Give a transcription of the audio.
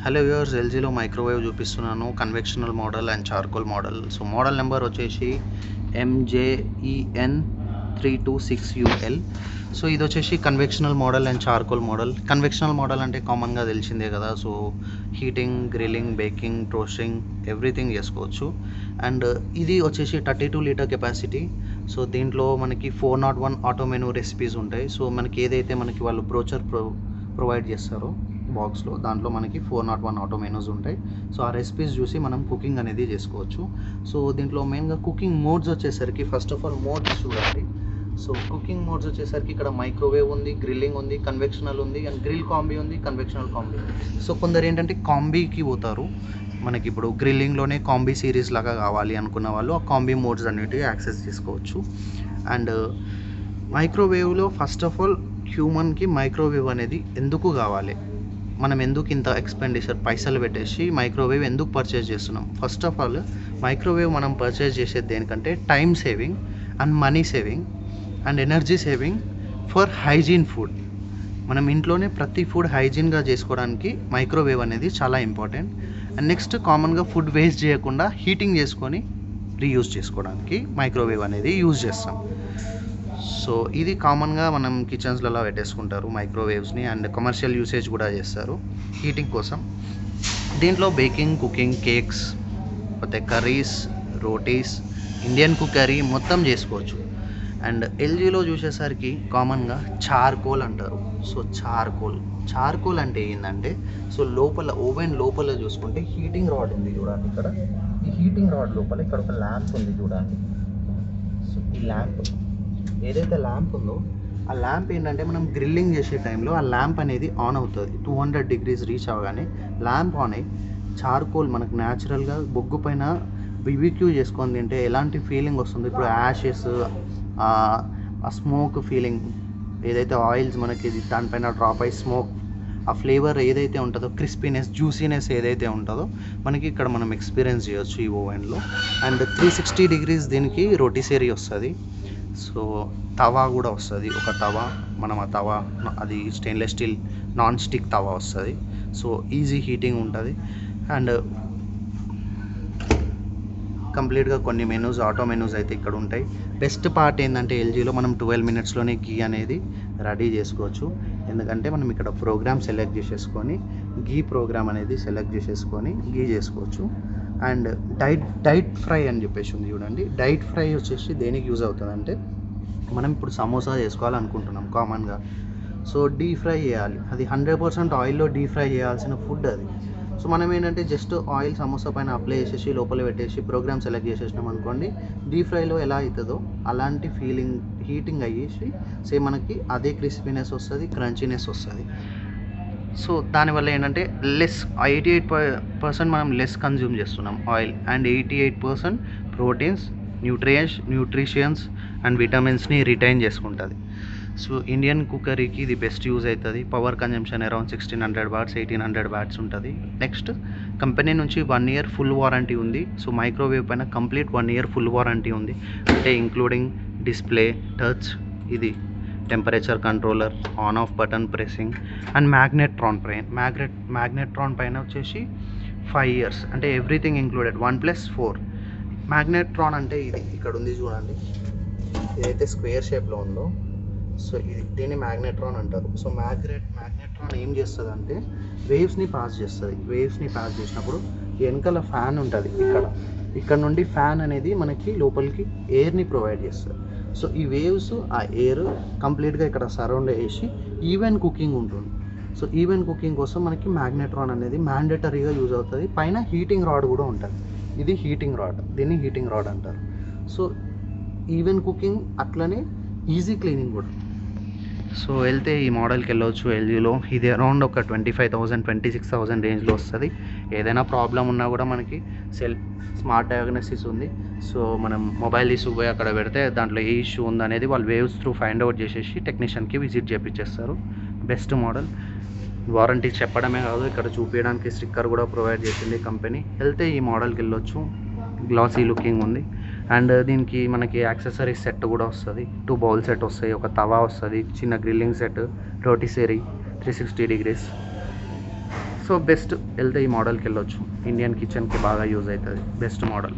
Hello viewers, ఎల్జీలో microwave చూపిస్తున్నాను. Convectional model and charcoal model. So model number వచ్చేసి MJEN326UL. So ఇది వచ్చేసి convectional model and charcoal model. Convectional model అంటే కామన్గా తెలిసిందే కదా. So heating, grilling, baking, toasting everything చేసుకోవచ్చు. అండ్ ఇది వచ్చేసి 32 లీటర్ కెపాసిటీ. సో దీంట్లో మనకి 401 ఆటో మెనూ రెసిపీస్ ఉంటాయి. సో మనకి ఏదైతే మనకి వాళ్ళు బ్రోచర్ ప్రొవైడ్ చేస్తారో బాక్స్లో, దాంట్లో మనకి 401 ఆటో మెనూస్ ఉంటాయి. సో ఆ రెసిపీస్ చూసి మనం కుకింగ్ అనేది చేసుకోవచ్చు. సో దీంట్లో మెయిన్గా కుకింగ్ మోడ్స్ వచ్చేసరికి, ఫస్ట్ ఆఫ్ ఆల్ మోడ్స్ చూడండి. సో కుకింగ్ మోడ్స్ వచ్చేసరికి ఇక్కడ మైక్రోవేవ్ ఉంది, గ్రిల్లింగ్ ఉంది, కన్వెక్షనల్ ఉంది, అండ్ గ్రిల్ కాంబీ ఉంది, కన్వెక్షనల్ కాంబీ. సో కొందరు ఏంటంటే కాంబీకి పోతారు. మనకి ఇప్పుడు గ్రిల్లింగ్లోనే కాంబీ సిరీస్ లాగా కావాలి అనుకున్న వాళ్ళు ఆ కాంబీ మోడ్స్ అనేటివి యాక్సెస్ చేసుకోవచ్చు. అండ్ మైక్రోవేవ్లో ఫస్ట్ ఆఫ్ ఆల్ హ్యూమన్కి మైక్రోవేవ్ అనేది ఎందుకు కావాలి, మనం ఎందుకు ఇంత ఎక్స్పెండిచర్ పైసలు పెట్టేసి మైక్రోవేవ్ ఎందుకు పర్చేజ్ చేస్తున్నాం? ఫస్ట్ ఆఫ్ ఆల్ మైక్రోవేవ్ మనం పర్చేజ్ చేసేది దేనికంటే time saving and money saving and energy saving for hygiene food. మనం ఇంట్లోనే ప్రతి ఫుడ్ హైజీన్గా చేసుకోవడానికి మైక్రోవేవ్ అనేది చాలా ఇంపార్టెంట్. అండ్ నెక్స్ట్ కామన్గా ఫుడ్ వేస్ట్ చేయకుండా హీటింగ్ చేసుకొని రీయూజ్ చేసుకోవడానికి మైక్రోవేవ్ అనేది యూజ్ చేస్తాం. సో ఇది కామన్గా మనం కిచెన్స్లలో పెట్టేసుకుంటారు మైక్రోవేవ్స్ని, అండ్ కమర్షియల్ యూసేజ్ కూడా చేస్తారు హీటింగ్ కోసం. దీంట్లో బేకింగ్, కుకింగ్, కేక్స్, పోతే కర్రీస్, రోటీస్, ఇండియన్ కుకరీ మొత్తం చేసుకోవచ్చు. అండ్ ఎల్జీలో చూసేసరికి కామన్గా చార్కోల్ అంటారు. సో చార్కోల్ అంటే ఏంటంటే, సో లోపల ఓవెన్ లోపల చూసుకుంటే హీటింగ్ రాడ్ ఉంది చూడండి. ఇక్కడ ఈ హీటింగ్ రాడ్ లోపల ఇక్కడ ఒక ల్యాంప్ ఉంది చూడండి. సో ఈ ల్యాంప్ ఏదైతే ల్యాంప్ ఉందో ఆ ల్యాంప్ ఏంటంటే మనం గ్రిల్లింగ్ చేసే టైంలో ఆ ల్యాంప్ అనేది ఆన్ అవుతుంది. 200 degrees రీచ్ అవ్వగానే ల్యాంప్ ఆన్ అయ్యి చార్కోల్ మనకు న్యాచురల్గా బొగ్గు పైన బిబిక్యూ చేసుకొని తింటే ఎలాంటి ఫీలింగ్ వస్తుంది. ఇప్పుడు యాషెస్, ఆ స్మోక్ ఫీలింగ్, ఏదైతే ఆయిల్స్ మనకి దానిపైన డ్రాప్ అయ్యి స్మోక్, ఆ ఫ్లేవర్ ఏదైతే ఉంటుందో, క్రిస్పీనెస్, జ్యూసీనెస్ ఏదైతే ఉంటుందో మనకి ఇక్కడ మనం ఎక్స్పీరియన్స్ చేయొచ్చు ఈ ఓవెన్లో. అండ్ 360 degrees దీనికి రోటిసేరీ వస్తుంది. సో తవా కూడా వస్తుంది, ఒక తవా. మనం ఆ తవా అది స్టెయిన్లెస్ స్టీల్ నాన్ స్టిక్ తవా వస్తుంది. సో ఈజీ హీటింగ్ ఉంటుంది. అండ్ కంప్లీట్గా కొన్ని మెనూస్, ఆటో మెనూస్ అయితే ఇక్కడ ఉంటాయి. బెస్ట్ పార్ట్ ఏంటంటే ఎల్జీలో మనం 12 minutesలోనే గీ అనేది రెడీ చేసుకోవచ్చు. ఎందుకంటే మనం ఇక్కడ ప్రోగ్రామ్ సెలెక్ట్ చేసేసుకొని గీ ప్రోగ్రామ్ అనేది సెలెక్ట్ చేసేసుకొని గీ చేసుకోవచ్చు. అండ్ డైట్ ఫ్రై అని చెప్పేసి ఉంది చూడండి. డైట్ ఫ్రై వచ్చేసి దేనికి యూజ్ అవుతుంది అంటే, మనం ఇప్పుడు సమోసా చేసుకోవాలనుకుంటున్నాం కామన్గా. సో డీప్ ఫ్రై చేయాలి, అది 100% ఆయిల్లో డీప్ ఫ్రై చేయాల్సిన ఫుడ్ అది. సో మనం ఏంటంటే జస్ట్ ఆయిల్ సమోసా పైన అప్లై చేసేసి లోపల పెట్టేసి ప్రోగ్రామ్ సెలెక్ట్ చేసేసినాం అనుకోండి, డీప్ ఫ్రైలో ఎలా అవుతుందో అలాంటి ఫీలింగ్ హీటింగ్ అయ్యేసి సేమ్ మనకి అదే క్రిస్పీనెస్ వస్తుంది, క్రంచీనెస్ వస్తుంది. సో దానివల్ల ఏంటంటే 88% మనం లెస్ కన్జ్యూమ్ చేస్తున్నాం oil, and 88% proteins, nutritions and విటమిన్స్ని రిటైన్ చేసుకుంటుంది. సో ఇండియన్ కుకరీకి ఇది బెస్ట్ యూజ్ అవుతుంది. Power consumption around 1600 watts, 1800 watts ఉంటుంది. నెక్స్ట్ కంపెనీ నుంచి 1 year ఫుల్ వారంటీ ఉంది. సో మైక్రోవేవ్ పైన కంప్లీట్ 1 year ఫుల్ వారంటీ ఉంది, అంటే ఇంక్లూడింగ్ డిస్ప్లే, టచ్, ఇది temperature controller, on off button pressing, and magnetron పైన వచ్చేసి 5 years, అంటే ఎవ్రీథింగ్ ఇంక్లూడెడ్ 1+4. మ్యాగ్నెట్రాన్ అంటే ఇది ఇక్కడ ఉంది చూడండి, ఏదైతే స్క్వేర్ షేప్లో ఉందో, సో దీన్ని మ్యాగ్నెట్రాన్ అంటారు. సో మ్యాగ్నెట్రాన్ ఏం చేస్తుంది అంటే వేవ్స్ని పాస్ చేస్తుంది. వేవ్స్ని పాస్ చేసినప్పుడు వెనకాల ఫ్యాన్ ఉంటుంది, ఇక్కడ నుండి ఫ్యాన్ అనేది మనకి లోపలికి ఎయిర్ని ప్రొవైడ్ చేస్తుంది. సో ఈ వేవ్స్, ఆ ఎయిర్ కంప్లీట్గా ఇక్కడ సరౌండ్ చేసి ఈవెన్ కుకింగ్ ఉంటుంది. సో ఈవెన్ కుకింగ్ కోసం మనకి మ్యాగ్నెట్రాన్ అనేది మ్యాండేటరీగా యూజ్ అవుతుంది. పైన హీటింగ్ రాడ్ కూడా ఉంటుంది, ఇది హీటింగ్ రాడ్, దీన్ని హీటింగ్ రాడ్ అంటారు. సో ఈవెన్ కుకింగ్ అట్లనే ఈజీ క్లీనింగ్ కూడా. సో వెళ్తే ఈ మోడల్కి వెళ్ళవచ్చు ఎల్జీలో. ఇది అరౌండ్ ఒక 25,000, 26,000 రేంజ్లో వస్తుంది. ఏదైనా ప్రాబ్లం ఉన్నా కూడా మనకి స్మార్ట్ డయాగ్నోసిస్ ఉంది. సో మనం మొబైల్ తీసుకుపోయి అక్కడ పెడితే దాంట్లో ఏ ఇష్యూ ఉందనేది వాళ్ళు వేవ్స్ త్రూ ఫైండ్ అవుట్ చేసేసి టెక్నీషియన్కి విజిట్ చేయించేస్తారు. Best model. వారంటీ చెప్పడమే కాదు, ఇక్కడ చూపించడానికి స్టిక్కర్ కూడా ప్రొవైడ్ చేసింది కంపెనీ. వెళ్తే ఈ మోడల్కి వెళ్ళొచ్చు. గ్లాసీ లుకింగ్ ఉంది. అండ్ దీనికి మనకి యాక్సెసరీస్ సెట్ కూడా వస్తుంది. 2 బౌల్ సెట్ వస్తాయి, ఒక తవా వస్తుంది, చిన్న grilling set, rotisserie 360 degrees. So best వెళ్తే ఈ మోడల్కి వెళ్ళొచ్చు. ఇండియన్ కిచెన్కి బాగా యూజ్ అవుతుంది. Best model.